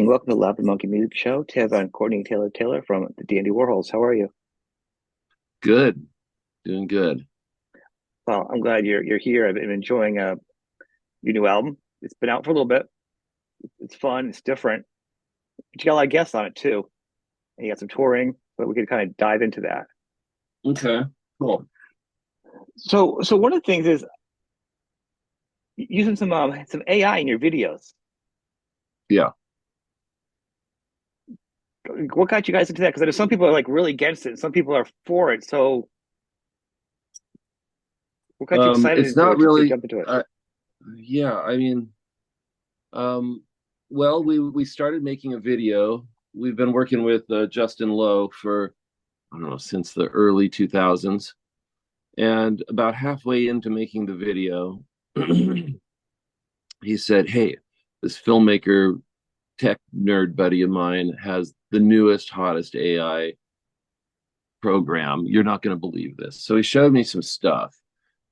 evening. Welcome to Loud the Monkey Music Show. Ted and Courtney Taylor-Taylor from the DANDY WARHOL'S. How are you? Good, doing good. Well, I'm glad you're here. I've been enjoying your new album. It's been out for a little bit. It's fun. It's different. But you got a lot of guests on it too, and you got some touring. But we could kind of dive into that. Okay, cool. So one of the things is using some AI in your videos. Yeah. What got you guys into that? Because I know some people are like really against it, and some people are for it. So what got you excited It's into not it to really, jump into it? yeah, um, well, we started making a video. We've been working with Justin Lowe for, I don't know, since the early 2000s. And about halfway into making the video, he said, "Hey, this filmmaker tech nerd buddy of mine has the newest, hottest AI program. You're not going to believe this." So he showed me some stuff,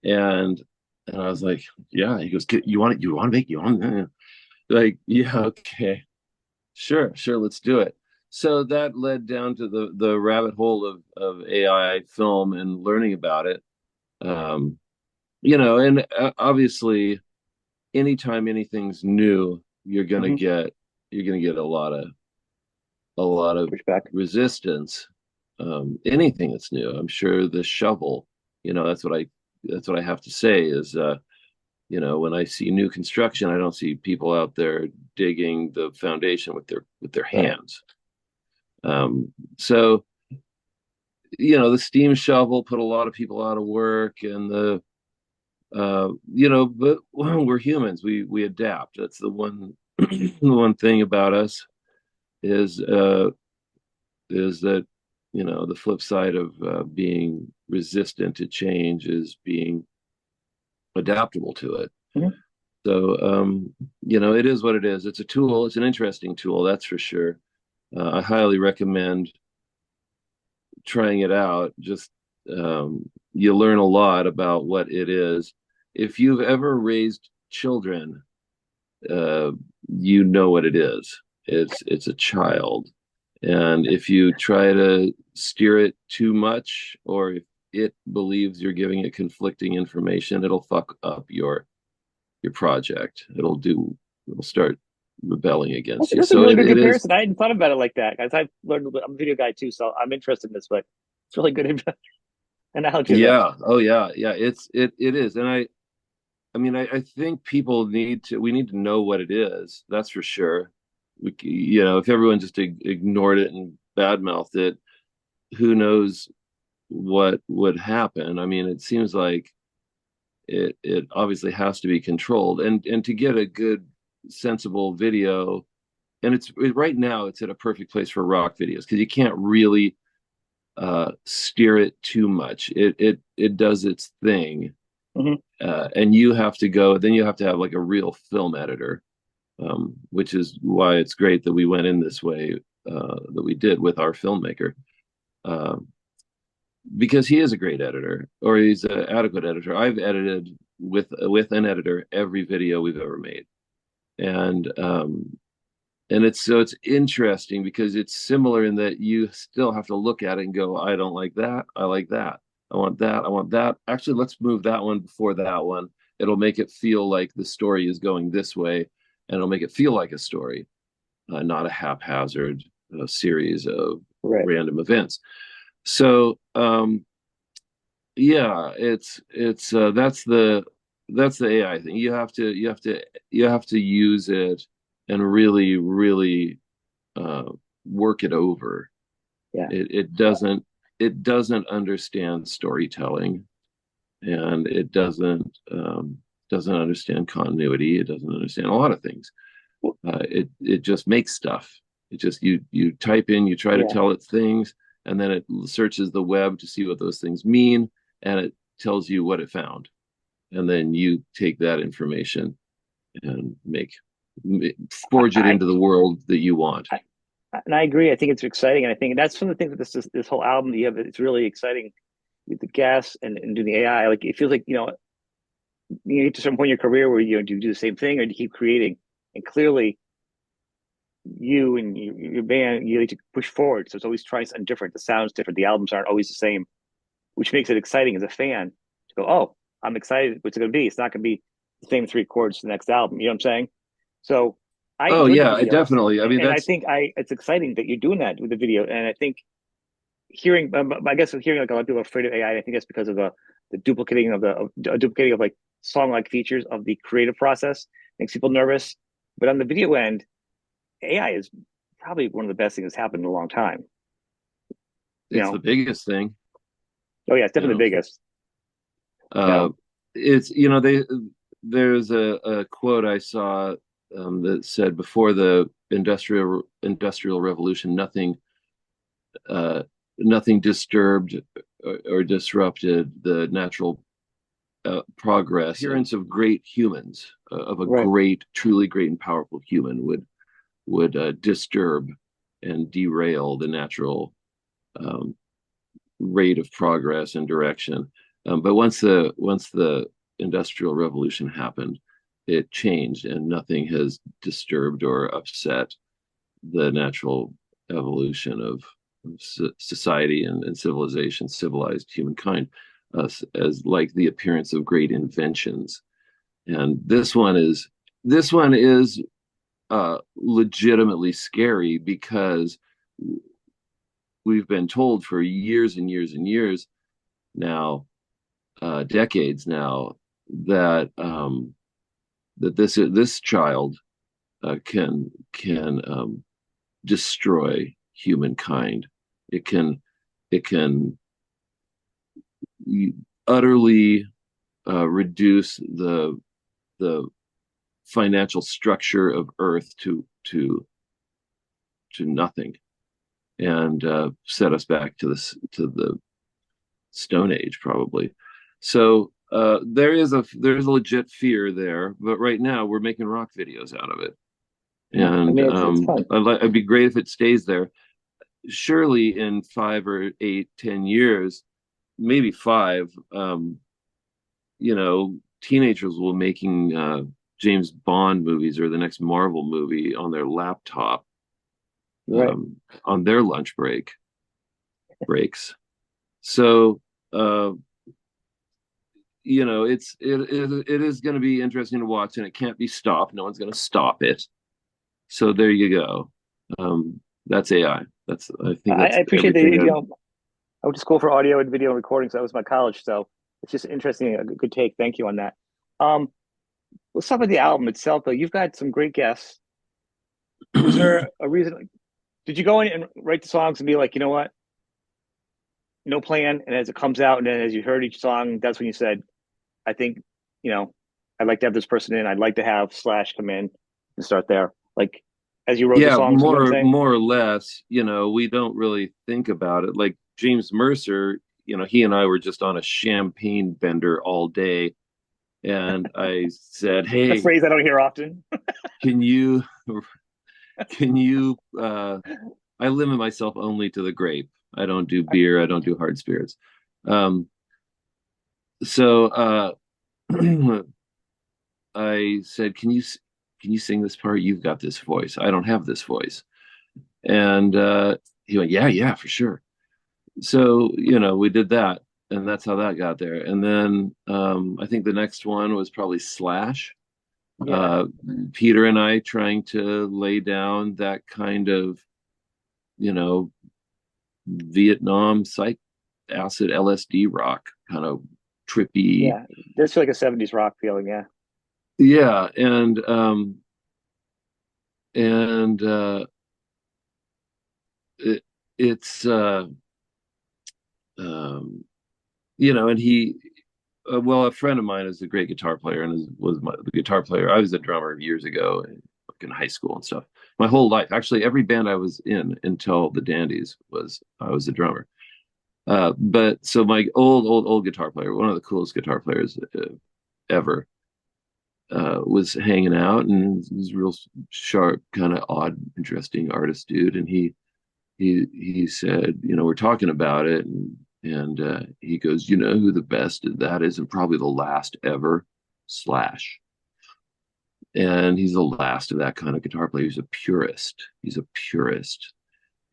and I was like, "Yeah." He goes, "You want it? You want to make? You want?" Like, yeah, okay, sure, let's do it. So that led down to the rabbit hole of AI film and learning about it. Um, and obviously, anytime anything's new, Hmm. you're gonna get a lot of Pushback. resistance. Anything that's new, I'm sure the shovel, that's what I have to say is, when I see new construction, I don't see people out there digging the foundation with their Right. hands. So the steam shovel put a lot of people out of work, and but well, we're humans. We adapt. That's the one the one thing about us is uh, is that the flip side of being resistant to change is being adaptable to it. Hmm. So it is what it is. It's a tool. It's an interesting tool, that's for sure. I highly recommend trying it out. Just you learn a lot about what it is. If you've ever raised children, uh, you know what it is. It's a child. And if you try to steer it too much, or if it believes you're giving it conflicting information, it'll fuck up your project. It'll start rebelling against you. That's a So really good it is, comparison. I hadn't thought about it like that, guys. I've learned a little bit. I'm a video guy too, so I'm interested in this, but it's really good analogy of that. yeah. Oh yeah. It is. And I think we need to know what it is. That's for sure. If everyone just ignored it and badmouthed it, who knows what would happen. I mean, it seems like it obviously has to be controlled, and to get a good sensible video, and right now it's at a perfect place for rock videos because you can't really steer it too much. It does its thing, Hmm. and you have to have like a real film editor, which is why it's great that we went in this way, that we did with our filmmaker. Um, because he is a great editor, or he's an adequate editor. I've edited with an editor every video we've ever made, and it's interesting because it's similar in that you still have to look at it and go, I don't like that, I like that, I want that, I want that. Actually, let's move that one before that one. It'll make it feel like the story is going this way, and it'll make it feel like a story, not a haphazard series of Right. random events. So yeah, that's the AI thing. You have to use it and really uh, work it over. Yeah. It doesn't understand storytelling, and it doesn't understand continuity. It doesn't understand a lot of things. Well, It just makes stuff. It just you type in, you try to yeah. tell it things, and then it searches the web to see what those things mean, and it tells you what it found, and then you take that information and forge it I, into the world that you want. I and I agree. I think it's exciting, and I think that's some of the things with this whole album that you have. It's really exciting with the guests and doing the AI. Like it feels like you get to some point in your career where you do the same thing or you keep creating, and clearly you and your band, you need to push forward. So it's always trying something different. The sound's different. The albums aren't always the same, which makes it exciting as a fan to go, oh, I'm excited. What's it going to be? It's not going to be the same three chords to the next album. You know what I'm saying? So I Oh enjoyed the yeah, I videos, definitely. I mean, and I that's think I it's exciting that you're doing that with the video. And I think hearing, I guess hearing like a lot of people are afraid of AI. I think that's because of the duplicating of duplicating of like song like features of the creative process makes people nervous. But on the video end, AI is probably one of the best things that's happened in a long time. You it's the know, biggest thing. oh yeah, it's You definitely know, the biggest. You uh, know, it's there's a quote I saw that said before the industrial revolution, uh, nothing disturbed or disrupted the natural progress. Appearance of great humans, of a right, great, truly great and powerful human would disturb and derail the natural um, rate of progress and direction. But once the industrial revolution happened, it changed, and nothing has disturbed or upset the natural evolution of society and civilization, civilized humankind, as like the appearance of great inventions. And this one is legitimately scary because we've been told for years and years and years now, decades now, that this child can destroy humankind. It can utterly reduce the financial structure of Earth to nothing, and set us back to the Stone Age probably. So there's a legit fear there, but right now we're making rock videos out of it, yeah. I and mean, it's fun. it'd be great if it stays there. Surely in 5 or 8, 10 years, maybe five, teenagers will making James Bond movies or the next Marvel movie on their laptop, Right. on their lunch breaks. So uh, it is going to be interesting to watch, and it can't be stopped. No one's going to stop it. So there you go. That's AI. I think I that's appreciate everything. I went to school for audio and video recording, so that was my college. So it's just interesting, a good take. Thank you on that. Um, let's talk about the album itself, though. You've got some great guests. Was there a reason? Did you go in and write the songs and be like, you know what, no plan, and as it comes out, and then as you heard each song, that's when you said, I think, you know, I'd like to have this person in. I'd like to have Slash come in and start there. Like as you wrote the Yeah, songs, you know what I'm saying? more or less. We don't really think about it. Like James Mercer, he and I were just on a champagne bender all day, and I said, A "Hey, phrase I don't hear often. can you can you I limit myself only to the grape. I don't do beer, I don't do hard spirits." Um so I said, can you sing this part? You've got this voice. I don't have this voice." And he went, "Yeah, yeah, for sure." So, we did that, and that's how that got there. And then I think the next one was probably Slash. Yeah, Uh, Peter and I trying to lay down that kind of, you know, Vietnam psych acid LSD rock, kind of trippy. yeah. There's like a '70s rock feeling. Yeah, Yeah, and it, it's um and he well, a friend of mine is a great guitar player and the guitar player. I was a drummer years ago, like in high school and stuff. My whole life, actually, every band I was in until the Dandies I was a drummer. But so my old guitar player, one of the coolest guitar players ever, was hanging out, and he's a real sharp, kind of odd, interesting artist dude. And he said, we're talking about it, and he goes, "You know who the best of that is, and probably the last ever? Slash." and he's the last of that kind of guitar player. He's a purist. He's a purist.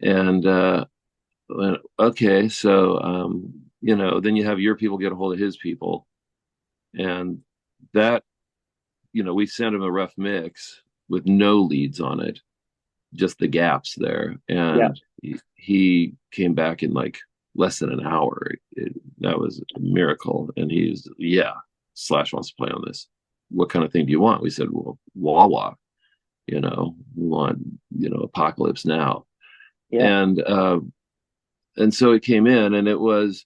And okay, so then you have your people get a hold of his people, and that we sent him a rough mix with no leads on it, just the gaps there, Yeah. and he came back in like less than an hour. That was a miracle, and he's yeah, Slash wants to play on this. What kind of thing do you want? We said, well, wah wah. We want Apocalypse Now, Yeah. and so it came in, and it was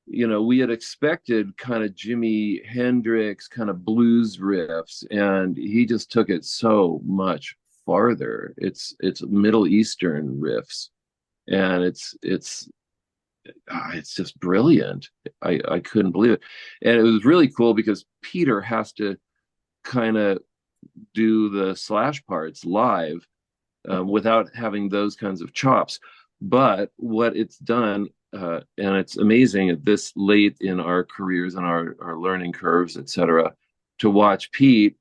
we had expected kind of Jimi Hendrix kind of blues riffs, and he just took it so much farther. It's Middle Eastern riffs, and it's just brilliant. I couldn't believe it, and it was really cool because Peter has to kind of do the Slash parts live without having those kinds of chops. But what it's done, and it's amazing at this late in our careers and our learning curves, etc., to watch Pete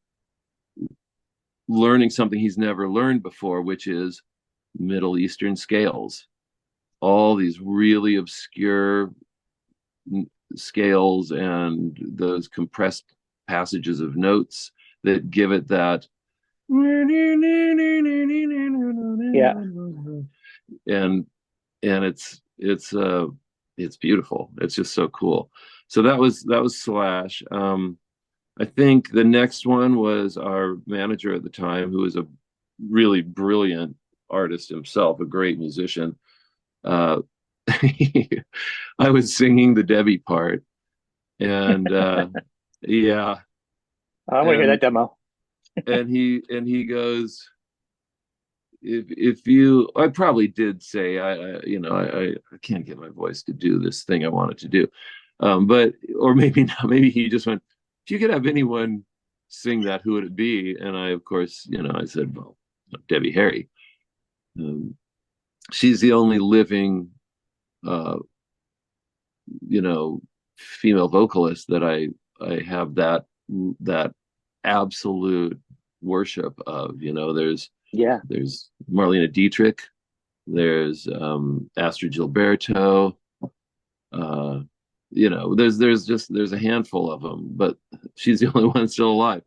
learning something he's never learned before, which is Middle Eastern scales. All these really obscure scales and those compressed passages of notes that give it that Yeah. and it's beautiful. It's just so cool. So that was Slash. I think the next one was our manager at the time, who was a really brilliant artist himself, a great musician. uh I was singing the Debbie part, and yeah, I want to hear that and demo. he goes, if you I probably did say I can't get my voice to do this thing I wanted to do, but or maybe not, maybe he just went, if you could have anyone sing that, who would it be? And I, of course, I said, well, Debbie Harry. um, she's the only living uh you know female vocalist that I have that absolute worship of. Yeah. There's Marlena Dietrich, there's Astrid Gilberto, uh there's a handful of them, but she's the only one still alive.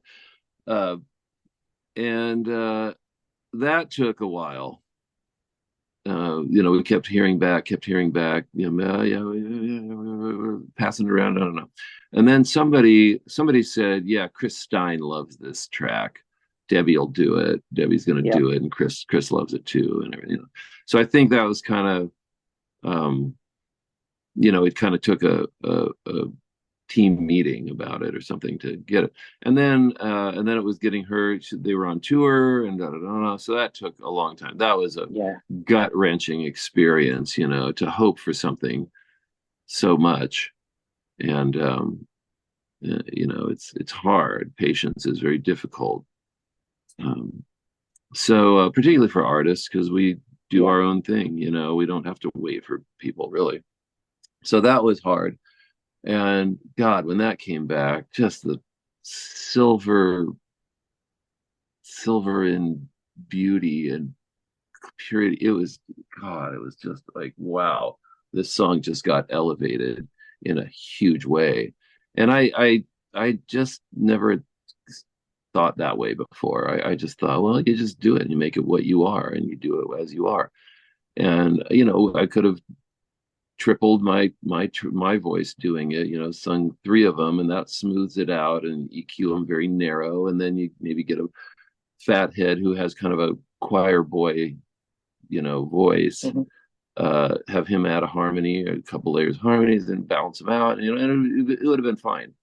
uh and that took a while. We kept hearing back, yeah, we're passing it around. I don't know. And then somebody said, yeah, Chris Stein loves this track. Debbie will do it. Debbie's going to Yeah. do it, and Chris loves it too, and everything. So I think that was kind of, it kind of took a team meeting about it or something to get it. And then it was getting her. They were on tour, and da, da, da, da. So that took a long time. That was a Yeah. gut wrenching experience, to hope for something so much. And it's hard. Patience is very difficult. Um, so particularly for artists, because we do Yeah. our own thing. We don't have to wait for people, really. So that was hard. And God, when that came back, just the silver, silver in beauty and purity. It was, God, it was just like, wow, this song just got elevated in a huge way. And I just never thought that way before. I just thought, well, you just do it and you make it what you are, and you do it as you are. And I could have tripled my voice doing it, sung three of them, and that smooths it out, and EQ them very narrow, and then you maybe get a fat head who has kind of a choir boy, voice. Hmm. Have him add a harmony, a couple layers of harmonies, and balance them out, and it would have been fine.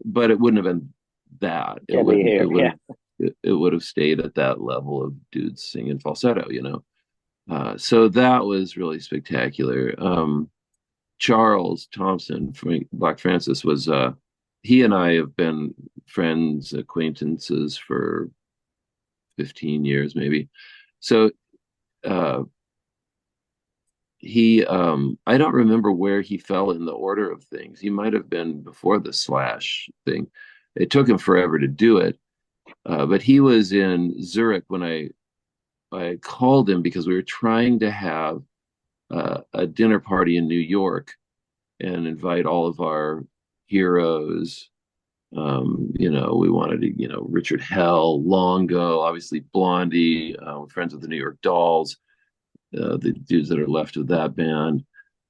But it wouldn't have been that. It Debbie wouldn't. It here. would Yeah. have. It would have stayed at that level of dudes singing falsetto. So that was really spectacular. Charles Thompson, Black Francis, was he and I have been friends, acquaintances for 15 years maybe. So uh, he I don't remember where he fell in the order of things. He might have been before the Slash thing. It took him forever to do it. But he was in Zurich when I called him because we were trying to have a dinner party in New York and invite all of our heroes. We wanted to, Richard Hell, Longo, obviously Blondie, friends with the New York Dolls, the dudes that are left of that band.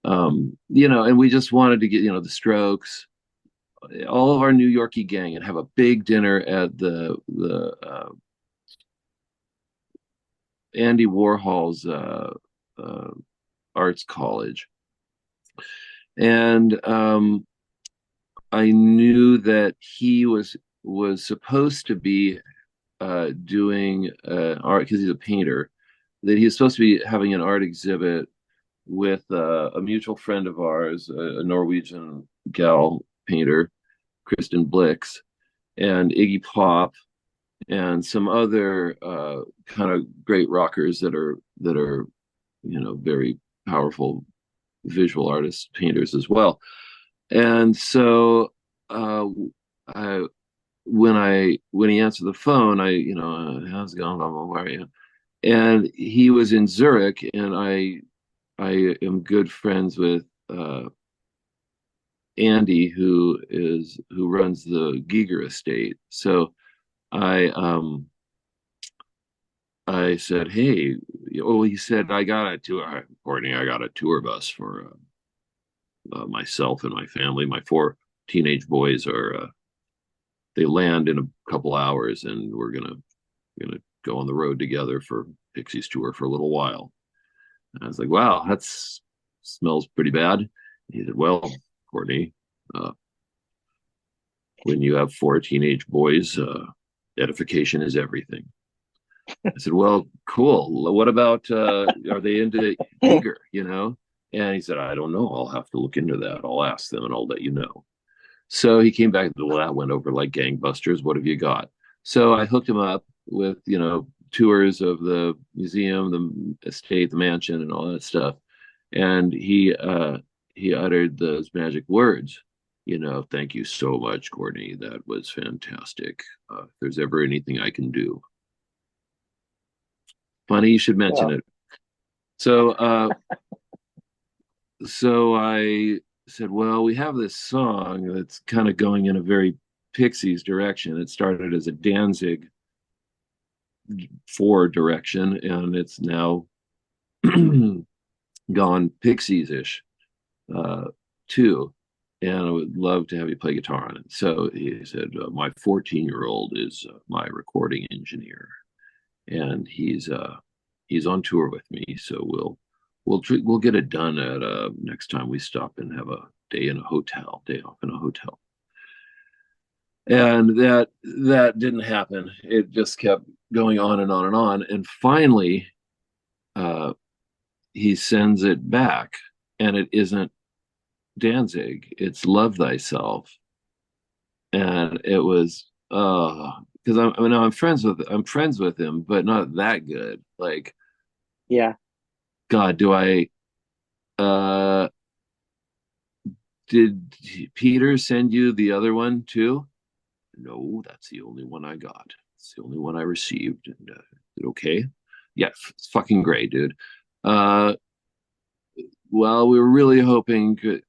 And we just wanted to get, the Strokes, all of our New Yorkie gang, and have a big dinner at the Andy Warhol's arts college. And I knew that he was supposed to be doing art because he's a painter. That he was supposed to be having an art exhibit with a mutual friend of ours, a Norwegian gal painter, Kristen Blix, and Iggy Pop, and some other kind of great rockers that are very powerful visual artists, painters as well. And so I when he answered the phone, how's it going? Where are you? And he was in Zurich, and I am good friends with Andy, who runs the Giger estate. So I I said, hey, he said, I got a tour, Courtney, I got a tour bus for myself and my family. My four teenage boys they land in a couple hours, and we're gonna go on the road together for Pixies tour for a little while. And I was like, wow, that's smells pretty bad. And he said, well, Courtney, uh, when you have four teenage boys, edification is everything. I said, well, cool. What about, are they into Giger, And he said, I don't know. I'll have to look into that. I'll ask them and I'll let you know. So he came back and said, well, that went over like gangbusters. What have you got? So I hooked him up with, tours of the museum, the estate, the mansion, and all that stuff. And he uttered those magic words, thank you so much, Courtney. That was fantastic. If there's ever anything I can do. Funny you should mention Well, it. So I said, well, we have this song that's kind of going in a very Pixies direction. It started as a Danzig 4 direction, and it's now gone Pixies-ish too. And I would love to have you play guitar on it. So he said, my 14-year-old is my recording engineer, and he's on tour with me. So we'll get it done at next time we stop and have a day off in a hotel. And that didn't happen. It just kept going on and on and on. And finally, he sends it back, and it isn't Danzig. It's Love Thyself. And it was because I'm friends with him, but not that good. Like, yeah. God, did Peter send you the other one too? No, that's the only one I got. It's the only one I received. And okay? Yeah, it's fucking great, dude. Well, we were really hoping to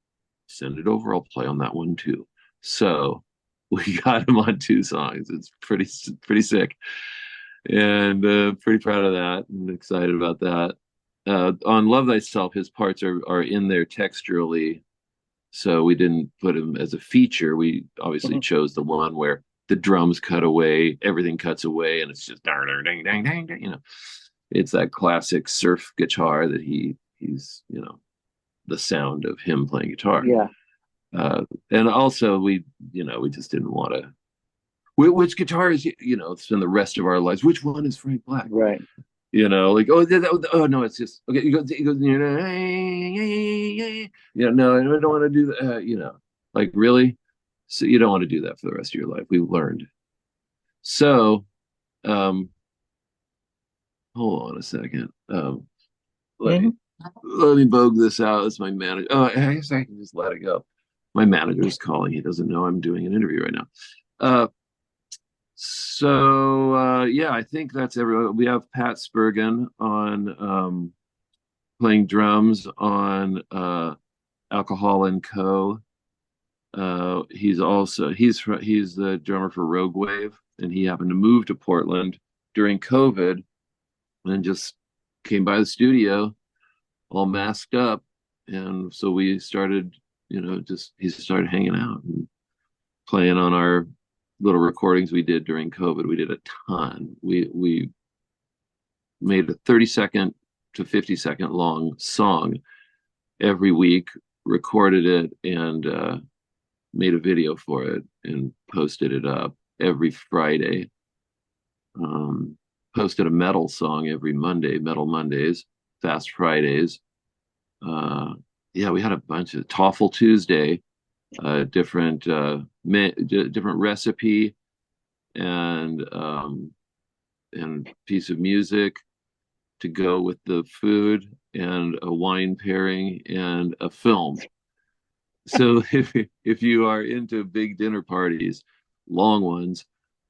send it over. I'll play on that one too. So we got him on 2 songs. It's pretty sick, and pretty proud of that and excited about that. On Love Thyself, his parts are in there texturally, so we didn't put him as a feature. We obviously chose the one where the drums cut away, everything cuts away, and it's just dang, dang, dang, dang, dang. It's that classic surf guitar that he's the sound of him playing guitar. Yeah. And also we just didn't want to. Which guitar is spend the rest of our lives? Which one is Frank Black? Right. Like oh no, it's just okay. You go no, I don't want to do that. Like really. So you don't want to do that for the rest of your life. We've learned. So, hold on a second. Let me let me bogue this out. It's my manager. Oh, I guess I can just let it go. My manager is calling. He doesn't know I'm doing an interview right now. So yeah, I think that's everyone. We have Pat Spurgeon on playing drums on Alcohol and Co. He's the drummer for Rogue Wave, and he happened to move to Portland during COVID and just came by the studio all masked up, and so we started, just he started hanging out and playing on our little recordings we did during COVID. We did a ton. We made a 30-second to 50-second long song every week, recorded it, and made a video for it and posted it up every Friday. Posted a metal song every Monday, Metal Mondays, Fast Fridays. Yeah, we had a bunch of Toffle Tuesday, different recipe and piece of music to go with the food, and a wine pairing and a film. So if you are into big dinner parties, long ones,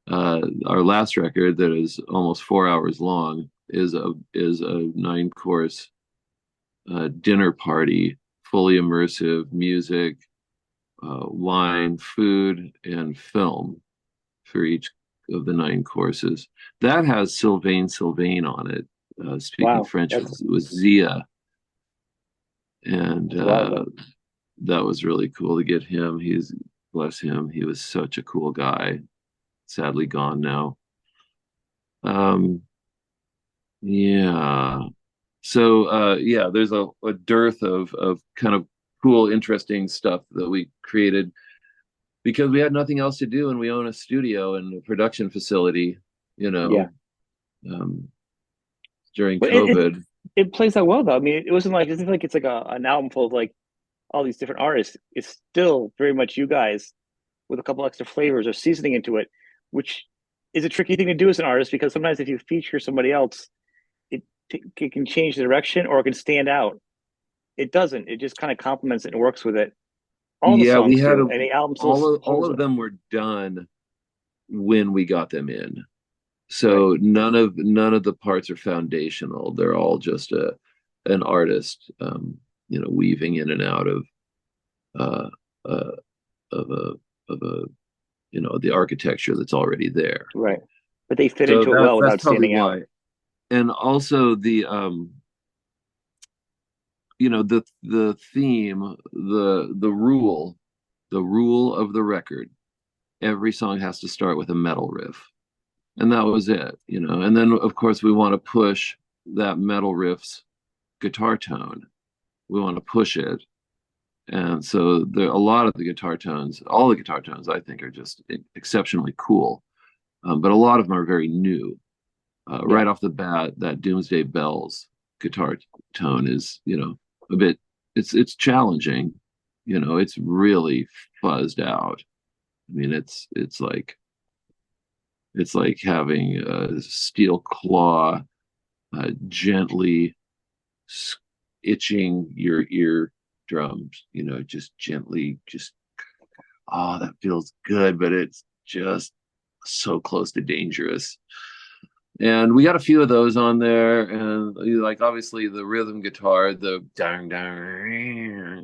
our last record that is almost 4 hours long is a 9 course dinner party, fully immersive music, wine, food, and film for each of the 9 courses. That has Sylvain on it, speaking Wow, French that's with Zia, and a lot of it. that was really cool to get him. He's bless him. He was such a cool guy. Sadly gone now. Um, yeah. So yeah, there's a dearth of kind of cool, interesting stuff that we created because we had nothing else to do, and we own a studio and a production facility, you Yeah, know, um, during but it, it COVID. it plays out well though. I mean, it wasn't like it's like an album full of like all these different artists. It's still very much you guys with a couple extra flavors or seasoning into it, which is a tricky thing to do as an artist because sometimes if you feature somebody else, it can change the direction or it can stand out. It doesn't. It just kind of complements it and works with it. All the Yeah, we songs had do, and the album still all holds of it. them were done when we got them in. Right. So none of the parts are foundational. They're all just an artist, weaving in and out uh, uh, of a the architecture that's already there. Right. But they fit So into it well that's without probably standing out. why. And also the theme, the rule of the record. Every song has to start with a metal riff, and that was it. And then of course we want to push that metal riff's guitar tone. We want to push it, and so there a lot of the guitar tones, all the guitar tones, I think, are just exceptionally cool. But a lot of them are very new. Yeah. Right off the bat, that Doomsday Bells guitar tone is, a bit. It's challenging. It's really fuzzed out. I mean, it's like having a steel claw gently itching your eardrums. Just gently, just that feels good, but it's just so close to dangerous. And we got a few of those on there, and like obviously the rhythm guitar, the dang dang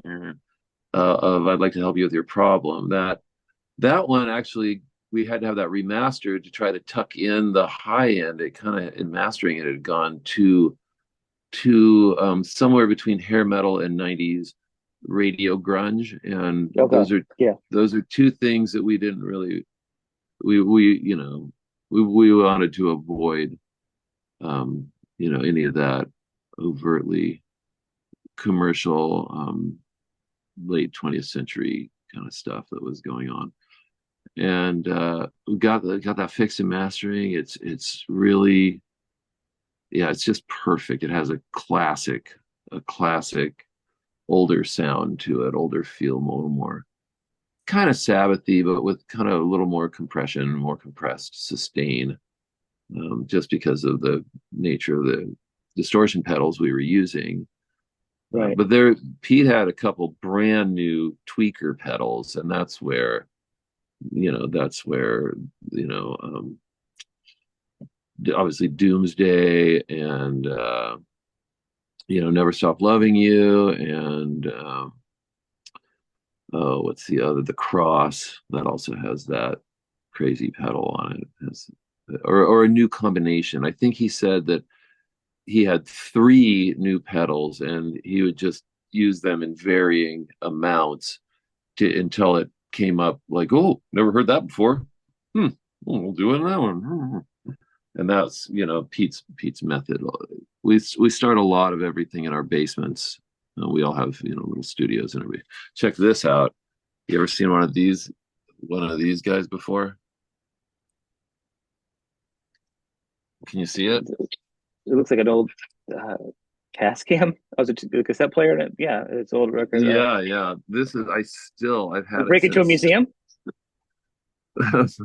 of "I'd like to help you with your problem." That one actually we had to have that remastered to try to tuck in the high end. It kind of in mastering it had gone to somewhere between hair metal and 90s radio grunge, and Okay. Yeah. those are two things that we didn't really we wanted to avoid any of that overtly commercial late 20th century kind of stuff that was going on. And we got that fixed and mastering. It's really, yeah, it's just perfect. It has a classic older sound to it, older feel, more kind of Sabbathy, but with kind of a little more compression, more compressed sustain, just because of the nature of the distortion pedals we were using. Right. But Pete had a couple brand new tweaker pedals, and that's where that's where, you know, obviously Doomsday and Never Stop Loving You and oh, what's the other? The Cross that also has that crazy pedal on it. Or a new combination. I think he said that he had three new pedals and he would just use them in varying amounts until it came up like, oh, never heard that before. Hmm, we'll do it on that one. And that's Pete's method. We start a lot of everything in our basements. We all have little studios and everything. Check this out. You ever seen one of these guys before? Can you see it? It looks like an old uh, Tascam. I was a cassette player in it. Yeah, it's an old record. Yeah, yeah. I've had it Break into a since museum. it's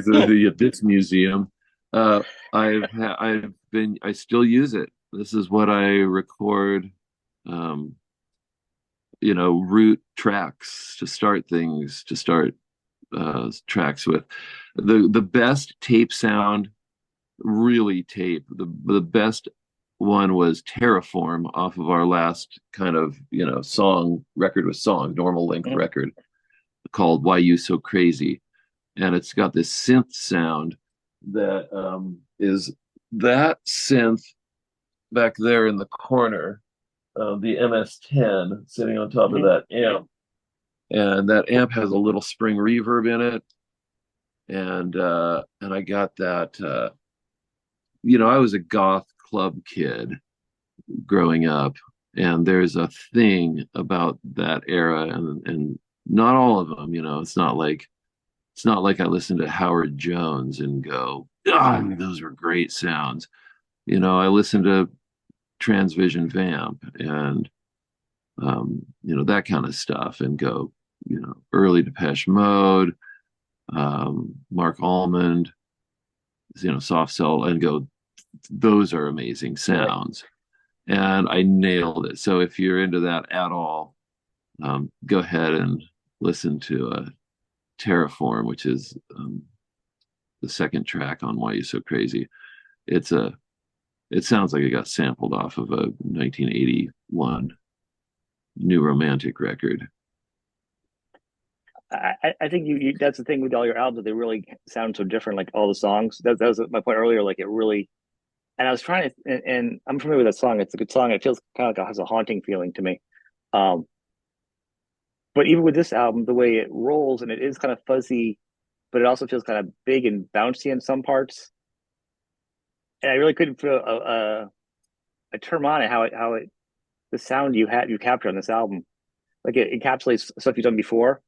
the Bits Museum. Uh, I still use it. This is what I record, um, root tracks to start things, to start tracks with. The best tape sound, really tape. The best one was Terraform off of our last kind of, song record with song, normal length Mm. record called Why You So Crazy. And it's got this synth sound that is that synth back there in the corner, the MS-10 sitting on top of Mhm. that amp. And that amp has a little spring reverb in it. And I got that I was a goth club kid growing up, and there's a thing about that era, and not all of them, it's not like I listened to Howard Jones and go, "God, those were great sounds." I listened to Transvision Vamp and that kind of stuff, and go, early Depeche Mode, Mark Almond, Soft Cell, and go, those are amazing Right. sounds. And I nailed it. So if you're into that at all, go ahead and listen to Terraform, which is the second track on Why You So Crazy. It sounds like it got sampled off of a 1981 New Romantic record. I think you that's the thing with all your albums. They really sound so different. Like all the songs. That was my point earlier. Like it really. And I was trying to, and I'm familiar with that song. It's a good song. It feels kind of like it has a haunting feeling to me. Um, but even with this album, the way it rolls and it is kind of fuzzy, but it also feels kind of big and bouncy in some parts. And I really couldn't put a term on it. How it the sound you capture on this album, like it encapsulates stuff you've done before,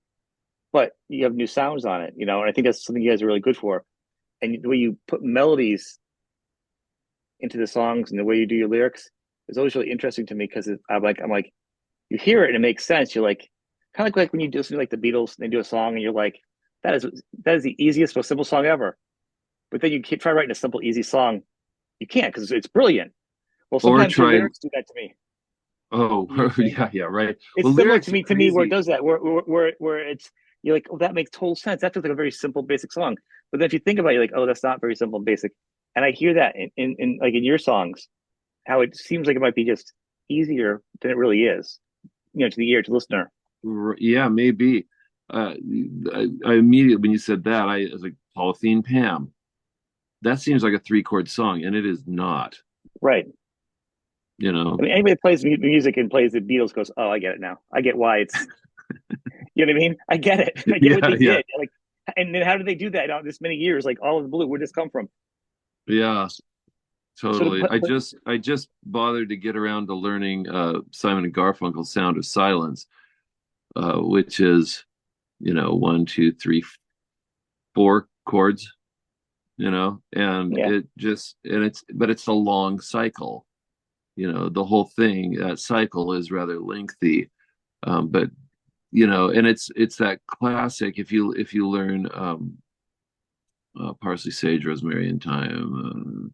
but you have new sounds on it. And I think that's something you guys are really good for. And the way you put melodies into the songs and the way you do your lyrics is always really interesting to me because I'm like you hear it and it makes sense. You're like kind of like when you do something like the Beatles and they do a song and you're like that is the easiest most simple song ever. But then you try writing a simple easy song, you can't because it's brilliant. Well, Or sometimes your try, lyrics do that to me. oh, You know what I'm saying? yeah, yeah, right. It's Well, similar lyrics to are me where it crazy. does that where it's you're like, oh, that makes total sense. That feels like a very simple basic song. But then if you think about it, you're like, oh, that's not very simple and basic. And I hear that in like in your songs, how it seems like it might be just easier than it really is, to the ear, to the listener. Yeah, maybe. I immediately, when you said that, I was like, Polythene Pam. That seems like a three-chord song, and it is not. Right. You I know, mean, anybody that plays music and plays the Beatles goes, oh, I get it now. I get why it's, you know what I mean? I get it. I get what yeah, they yeah, did. Like, and then how did they do that this many years? Like all of the blue, where'd this come from? yeah, So to totally. I just bothered to get around to learning Simon and Garfunkel's "Sound of Silence," which is, one, two, three, four chords. And yeah, it's a long cycle. The whole thing, that cycle is rather lengthy. But and it's that classic. If you learn parsley, sage, rosemary, and thyme,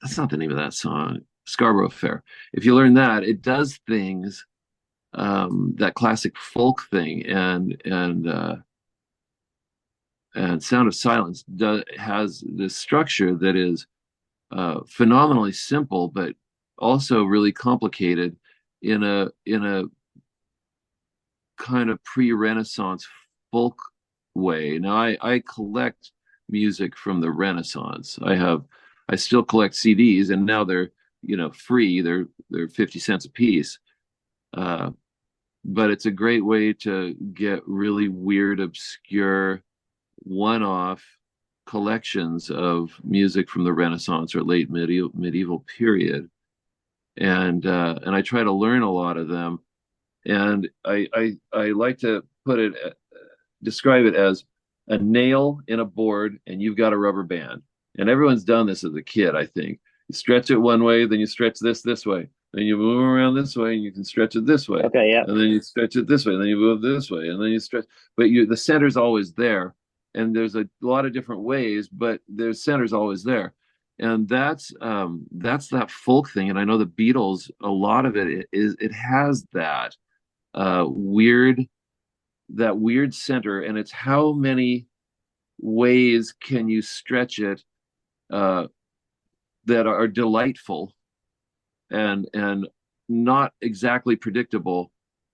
that's not the name of that song. Scarborough Fair. If you learn that, it does things that classic folk thing, and Sound of Silence has this structure that is phenomenally simple, but also really complicated in a kind of pre-Renaissance folk way. Now, I collect music from the Renaissance. I still collect CDs, and now they're free. They're 50 cents a piece. Uh, but it's a great way to get really weird, obscure, one-off collections of music from the Renaissance or late medieval period, and I try to learn a lot of them. And I like to describe it as a nail in a board, and you've got a rubber band. And everyone's done this as a kid, I think. You stretch it one way, then you stretch this way, then you move around this way, and you can stretch it this way, Okay, yeah. and then you stretch it this way, and then you move this way, and then you stretch. But the center's always there, and there's a lot of different ways, but the center's always there. And that's that folk thing. And I know the Beatles, a lot of it has uh, weird that weird center, and it's how many ways can you stretch it uh, that are delightful and not exactly predictable,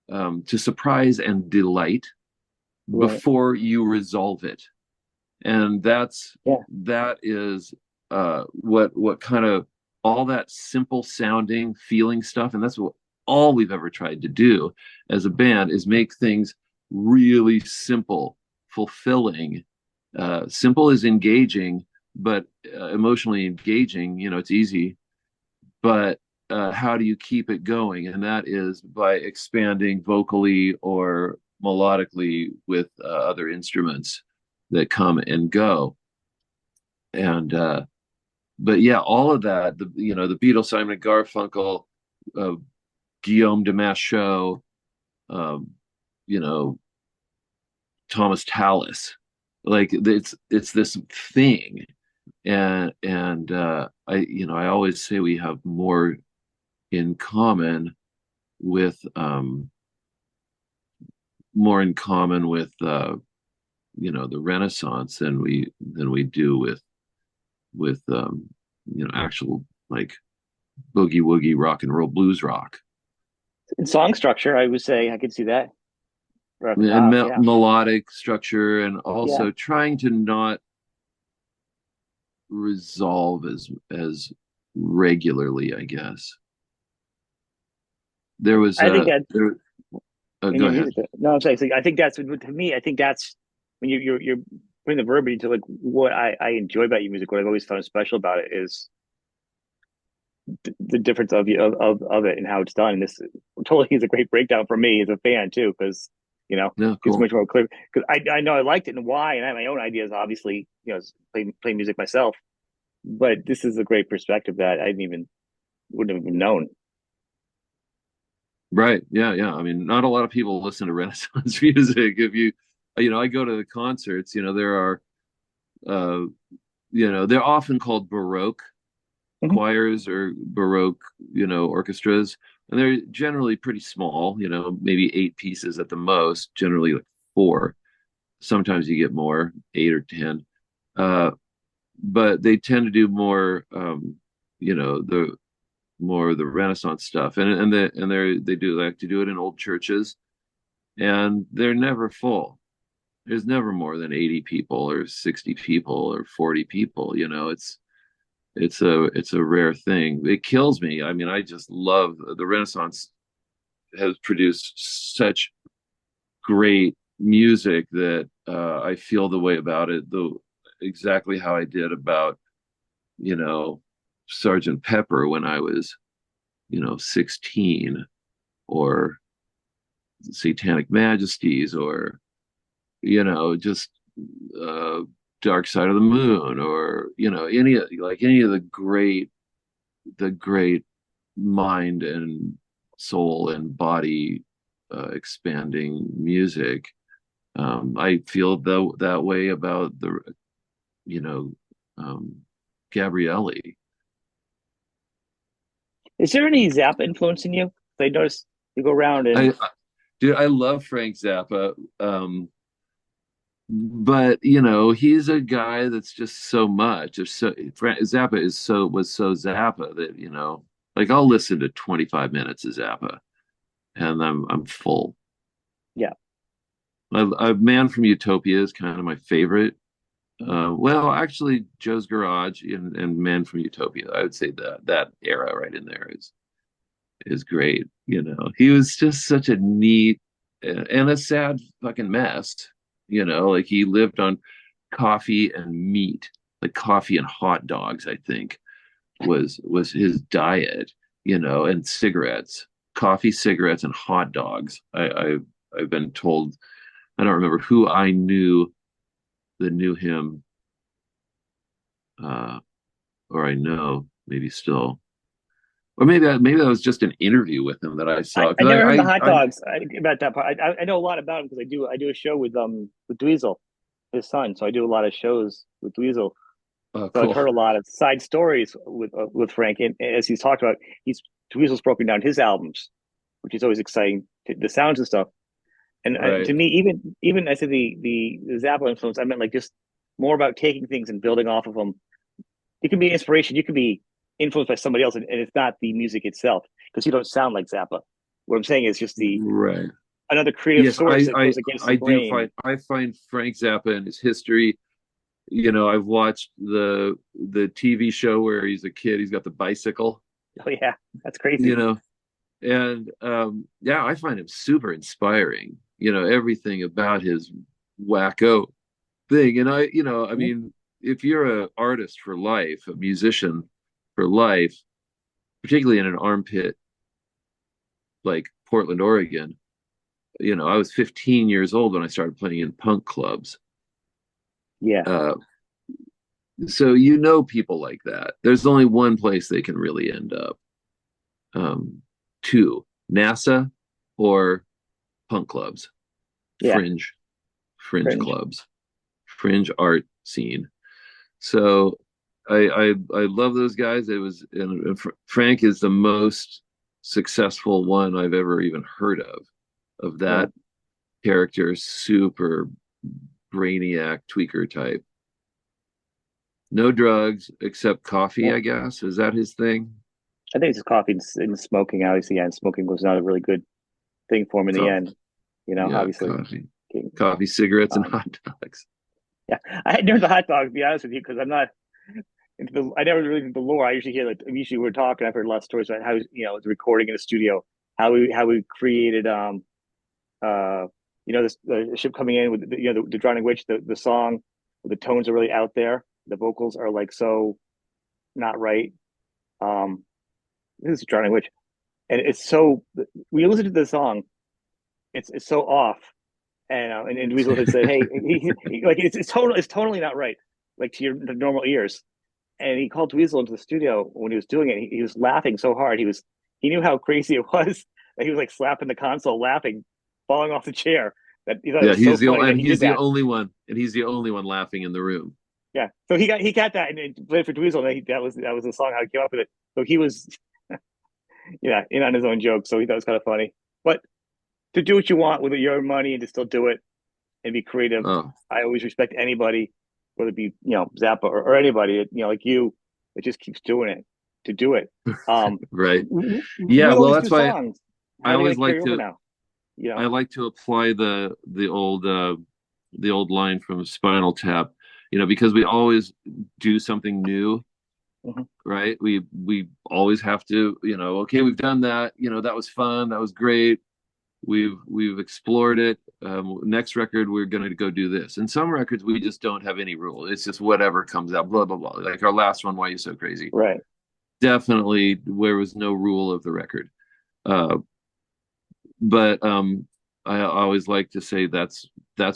to surprise and delight Right. before you resolve it. And Yeah. that is what kind of all that simple sounding feeling stuff, and that's what all we've ever tried to do as a band is make things really simple, fulfilling. Simple is engaging, but emotionally engaging, it's easy. But how do you keep it going? And that is by expanding vocally or melodically with other instruments that come and go. And but yeah, all of that, the Beatles, Simon and Garfunkel, uh, Guillaume de Machaut, um, you know, Thomas Tallis, like it's this thing. And I always say we have in common with um more in common with the Renaissance than we do with actual, like, boogie woogie rock and roll blues rock. In song structure, I would say I could see that right off the And top. Yeah. melodic structure, and Yeah. also trying to not resolve as regularly, I guess. There was I think a that there in Go your ahead. music, no, I'm saying, so I think that's to me. I think that's when you're putting the verbiage to like what I enjoy about your music. What I've always found special about it is the difference of it and how it's done. And this totally is a great breakdown for me as a fan too, because No, it's cool. much more clear. Because I know I liked it and why, and I have my own ideas. Obviously, play music myself, but this is a great perspective that I didn't even wouldn't have even known. Right. Yeah, yeah. I mean, not a lot of people listen to Renaissance music. If I go to the concerts, uh, they're often called Baroque Mhm. choirs or Baroque, orchestras, and they're generally pretty small, maybe 8 pieces at the most, generally like four. Sometimes you get more, 8 or 10. Uh, but they tend to do more, the more of the Renaissance stuff, and they do like to do it in old churches, and they're never full. There's never more than 80 people or 60 people or 40 people. It's a rare thing. It kills me. I mean, I just love the Renaissance has produced such great music that I feel the way about it, though exactly how I did about, you know, Sergeant Pepper when I was, 16, or Satanic Majesties, or, just uh, Dark Side of the Moon, or, any of the great mind and soul and body expanding music. I feel that way about you know, um, Gabrielli. Is there any Zappa influence in you? I noticed. You go around and I dude, I love Frank Zappa. But he's a guy that's just so much. Zappa was so Zappa that like I'll listen to 25 minutes of Zappa and I'm full. yeah. Man from Utopia is kind of my favorite. Well, actually, Joe's Garage and Man from Utopia, I would say that era right in there is great. He was just such a neat and a sad fucking mess. Like he lived on coffee and meat, like coffee and hot dogs, I think was his diet, and cigarettes, coffee, cigarettes, and hot dogs. I've been told, I don't remember who I knew that knew him, uh, or I know maybe still, or maybe that was just an interview with him that I saw I because never heard the hot I dogs about that part. I know a lot about him because I do a show with Dweezil, his son. So I do a lot of shows with Dweezil. oh So I've cool, heard a lot of side stories with Frank, and as he's talked about, he's Dweezil's broken down his albums, which is always exciting, the sounds and stuff. And to right, me, even I said the Zappa influence, I meant like just more about taking things and building off of them. It can be inspiration. You can be influenced by somebody else, and it's not the music itself because you don't sound like Zappa. What I'm saying is just the right. another creative Yes, source that goes against the grain. I find Frank Zappa and his history. I've watched the TV show where he's a kid, he's got the bicycle, Oh yeah, that's you crazy. know, and yeah, I find him super inspiring. Everything about his wacko thing. And I Mhm. mean, if you're an artist for life, a musician for life, particularly in an armpit like Portland, Oregon, I was 15 years old when I started playing in punk clubs. Yeah, Uh, so people like that. There's only one place they can really end up. Um, Two, NASA or punk clubs, yeah, fringe cringe. clubs, fringe art scene. So I love those guys. It was and Frank is the most successful one I've ever even heard of Yeah, that character, super brainiac tweaker type. No drugs except coffee, yeah. I guess. Is that his thing? I think it's just coffee and smoking. Obviously, yeah, and smoking was not a really good thing for him in the Co- end. yeah, Obviously. coffee, cigarettes, and Um, hot dogs. yeah, I had never the hot dog. To be honest with you, because I'm not into the. I never really into the lore. I usually hear like usually we're talking. I've heard a lot of stories about how the recording in the studio, how we created uh this the ship coming in with the Drowning Witch, the song, the tones are really out there. The vocals are like so not right. Um, this is Drowning Witch, and it's so when you listen to the song, it's so off. And Dweezil had said, "Hey, like it's totally not right, like to your normal ears." And he called Dweezil into the studio when he was doing it. He was laughing so hard. He knew how crazy it was that he was like slapping the console, laughing, falling off the chair. That he thought it Yeah, was so funny that he did that. he's the only one laughing in the room. Yeah, so he got that and played for Dweezil. And that was the song how he came up with it. So he was yeah in on his own joke. So he thought it was kind of funny. But to do what you want with your money and to still do it and be creative. Oh, I always respect anybody, whether it be Zappa or anybody, like you, that just keeps doing it to do it. right. Yeah, With all well, these that's new why songs, I how they always like carry like over to now? You I know, like to apply the old line from Spinal Tap, because we always do something new, mm-hmm. right? We always have to, okay, we've done that, that was fun, that was great. We've explored it. Next record, we're going to go do this. And some records, we just don't have any rule. It's just whatever comes out, blah blah blah. Like our last one, Why You So Crazy. Right. Definitely, there was no rule of the record. Uh, but I always like to say that's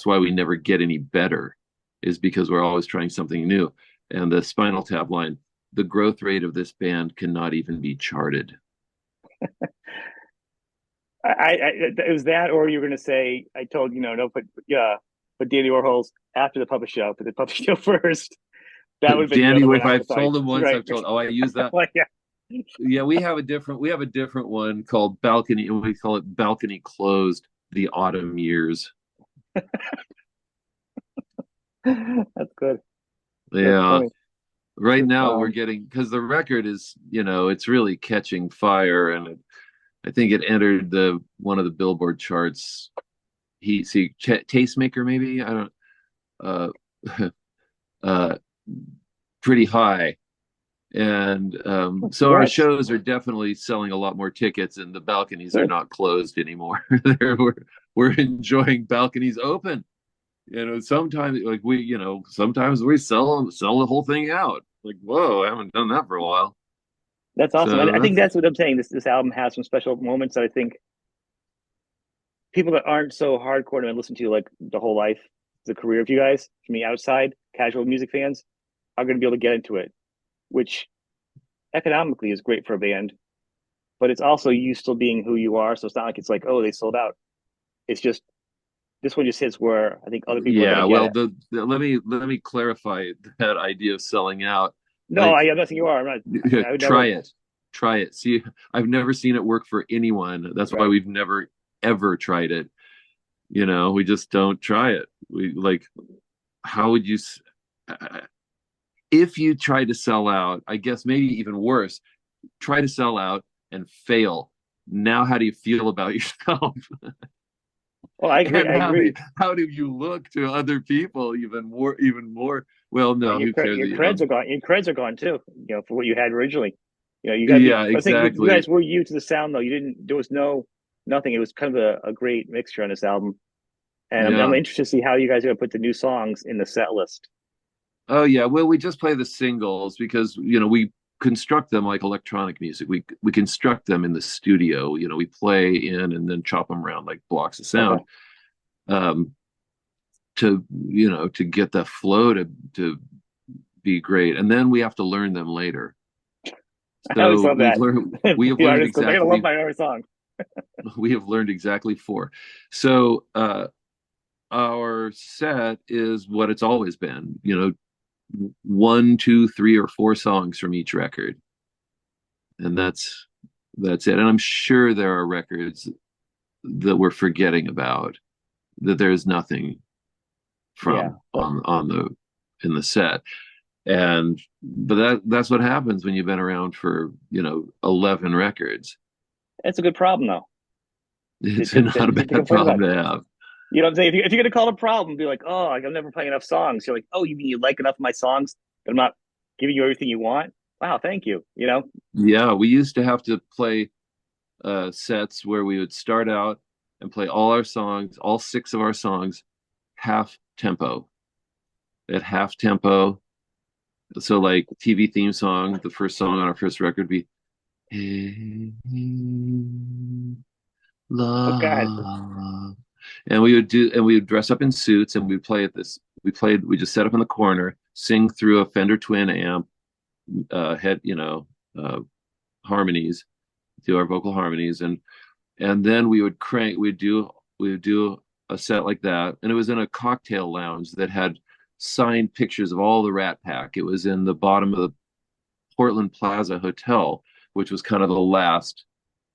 why we never get any better, is because we're always trying something new. And the Spinal Tap line, the growth rate of this band cannot even be charted. It was that, or you're going to say, I told no, but Dandy Warhol's after the puppet show, but the puppet show first. That would have been Danny, another one if I would have I've thought, told him once, right? I've told, oh, I use that. Like, yeah, Yeah, we have a different one called balcony, and we call it balcony closed the autumn years. That's good. That's Yeah. funny. Right It's, now we're getting, because the record is, it's really catching fire, and I think it entered the one of the Billboard charts. Tastemaker, maybe, I don't, uh uh pretty high. And so our congrats. shows are definitely selling a lot more tickets, and the balconies are Good. not closed anymore. We're enjoying balconies open. Sometimes, like, sometimes we sell the whole thing out. Like, whoa, I haven't done that for a while. That's awesome. So I think that's that's what I'm saying. This album has some special moments that I think people that aren't so hardcore and listen to like the whole life, the career of you guys, from the outside, casual music fans, are going to be able to get into it, which economically is great for a band, but it's also you still being who you are. So it's not like it's like, oh, they sold out. It's just this one just hits where I think other people are going Yeah. to get Well, it. let me clarify that idea of selling out. No, Like, I'm not saying you are. I'm not. I would try never. it, try it. See, I've never seen it work for anyone. That's why Right. we've never ever tried it. We just don't try it. We like, how would you? If you try to sell out, I guess maybe even worse, try to sell out and fail. Now, how do you feel about yourself? Oh, I agree. And I how do agree. how do you look to other people even more, even more? Well, And no, who cares? your creds are gone. Your creds are gone too. For what you had originally. You got to be. Yeah, I think you exactly. guys were you to the sound though. You didn't. There was no nothing. It was kind of a great mixture on this album, and I'm Yeah. interested to see how you guys are going to put the new songs in the set list. Oh yeah. Well, we just play the singles because we construct them like electronic music. We construct them in the studio. We play in and then chop them around like blocks of Okay, sound. Um, to get the flow to be great, and then we have to learn them later. I always So love we've that. learned we have The learned artist goes, "I gotta love exactly my own song." we have learned exactly four. So our set is what it's always been. One, two, three, or four songs from each record, and that's it. And I'm sure there are records that we're forgetting about, that there's nothing Yeah, from on the in the set. And but that's what happens when you've been around for 11 records. it's a good problem though It's not a to bad complain problem about. to have. You know what I'm saying? If you're gonna call it a problem, be like, oh, like, I'm never playing enough songs. You're like, oh, you mean you like enough of my songs that I'm not giving you everything you want? Wow, thank you. Yeah, we used to have to play sets where we would start out and play all our songs, all six of our songs, half tempo. At half tempo. So, like, TV theme song, the first song on our first record would be "Hey Oh God, Love," and we would dress up in suits, and we'd play at this. We just set up in the corner, sing through a Fender Twin amp, head, harmonies, do our vocal harmonies, and then we would crank. We would do a set like that, and it was in a cocktail lounge that had signed pictures of all the Rat Pack. It was in the bottom of the Portland Plaza Hotel, which was kind of the last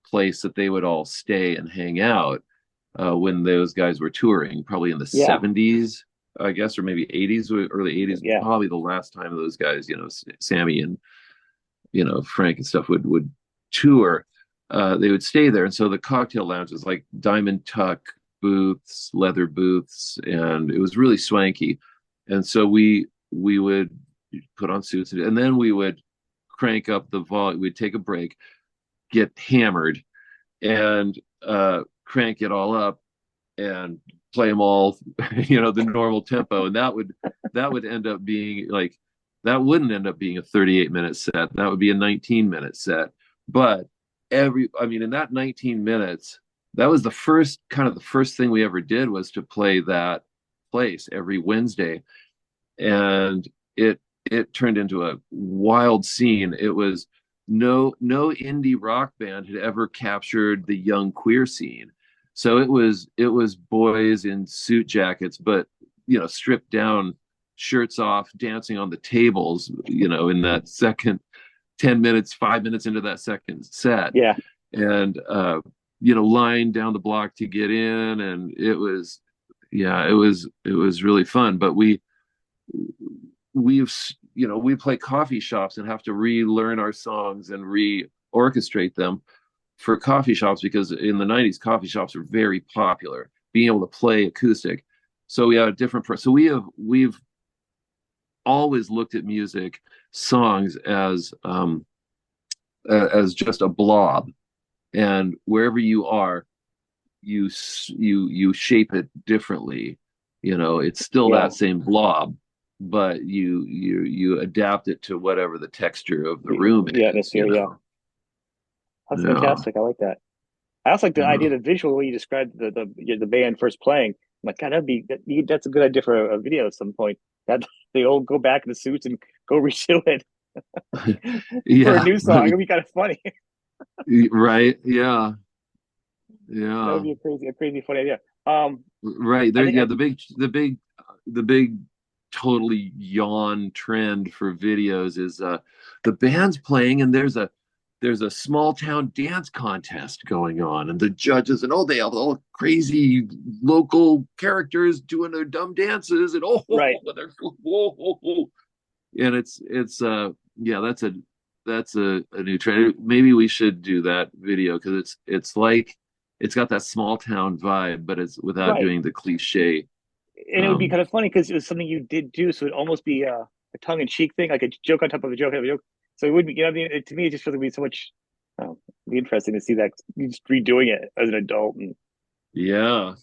place that they would all stay and hang out when those guys were touring, probably in the yeah, 70s, I guess, or maybe 80s, early 80s, yeah, probably the last time those guys, Sammy and Frank and stuff would tour. They would stay there, and so the cocktail lounge was like diamond tuck booths, leather booths, and it was really swanky. And so we would put on suits, and then we would crank up the volume. We'd take a break, get hammered, and crank it all up and play them all, the normal tempo, and that would end up being like, that wouldn't end up being a 38-minute set. That would be a 19-minute set. But I mean, in that 19 minutes, that was the first thing we ever did, was to play that place every Wednesday, and it turned into a wild scene. It was no indie rock band had ever captured the young queer scene. So it was boys in suit jackets, but stripped down, shirts off, dancing on the tables, in that second 10 minutes, 5 minutes into that second set, Yeah, and line down the block to get in, and it was, yeah, it was really fun. But we've we play coffee shops and have to relearn our songs and re-orchestrate them for coffee shops, because in the 90s coffee shops were very popular, being able to play acoustic. So we had a different so we've always looked at music, songs, as just a blob, and wherever you are, you shape it differently. It's still yeah, that same blob, but you adapt it to whatever the texture of the room the is. atmosphere. Yeah, that's Yeah, fantastic. I like that. I also like the yeah. idea, the visual way you described the band first playing. I'm like, God, that's a good idea for a video at some point. That they all go back in the suits and go reshoot it for a Yeah, new song. It'd be kind of funny. right. Yeah, That would yeah. be a crazy funny idea. Um, Right there. I think Yeah, the big totally yawn trend for videos is the band's playing, and there's a small town dance contest going on, and the judges, and they have all crazy local characters doing their dumb dances, and right. they're and yeah, that's a new trend. Maybe we should do that video, because it's like it's got that small town vibe, but it's without Right. doing the cliche. And it would be um kind of funny because it was something you did do, so it'd almost be a tongue in cheek thing, like a joke on top of a joke, have a joke. So it would be, I mean, to me, it just feels like it'd be so much. It'd be interesting to see that you just redoing it as an adult, and yeah.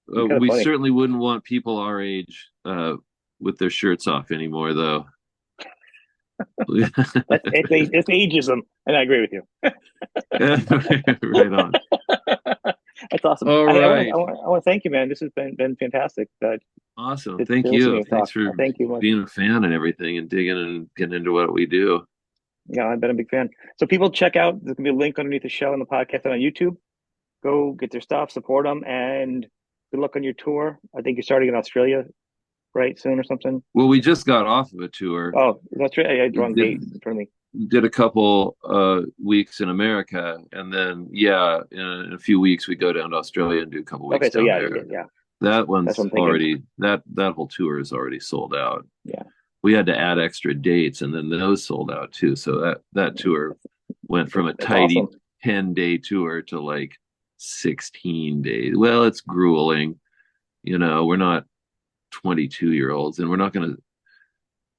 be kind of We funny. certainly wouldn't want people our age with their shirts off anymore, though. It's ageism, and I agree with you. Right on. That's awesome. All Hey, right. I want to thank you, man. This has been fantastic. Awesome. To Thank listen to you. you Thanks talk. for Thank you much. being a fan and everything, and digging and getting into what we do. Yeah, I've been a big fan. So people check out. There's gonna be a link underneath the show and the podcast on YouTube. Go get their stuff, support them, and good luck on your tour. I think you're starting in Australia right soon or something. Well, we just got off of a tour. Oh, that's right. I had the wrong Did date in front of me. did a couple weeks in America, and then yeah, in a few weeks we go down to Australia and do a couple Okay, weeks so down yeah, there. yeah. That That's what one's I'm thinking. already that whole tour is already sold out. Yeah, We had to add extra dates, and then those sold out too. So that tour went from a that's awesome. tidy 10-day tour to like 16 days. Well, it's grueling. We're not 22-year-olds, and we're not gonna.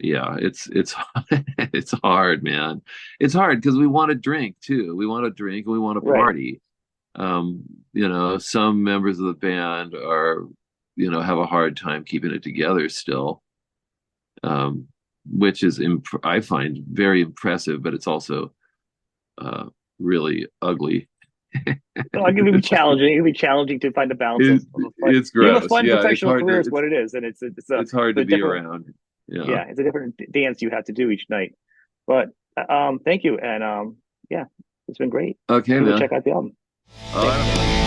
Yeah, it's it's hard, man. It's hard because we want to drink too. We want to drink and we want to Right. party. Some members of the band have a hard time keeping it together still, which is I find very impressive, but it's also really ugly. No, it can be challenging. It can be challenging to find the balance of a fun. It's You have a gross. fun Yeah, it's professional hard career, to is what it is, and it's hard a to be different. around. Yeah. Yeah, it's a different dance you have to do each night. But thank you, and yeah, it's been great. Okay, People man. check out the album. All Thanks. right.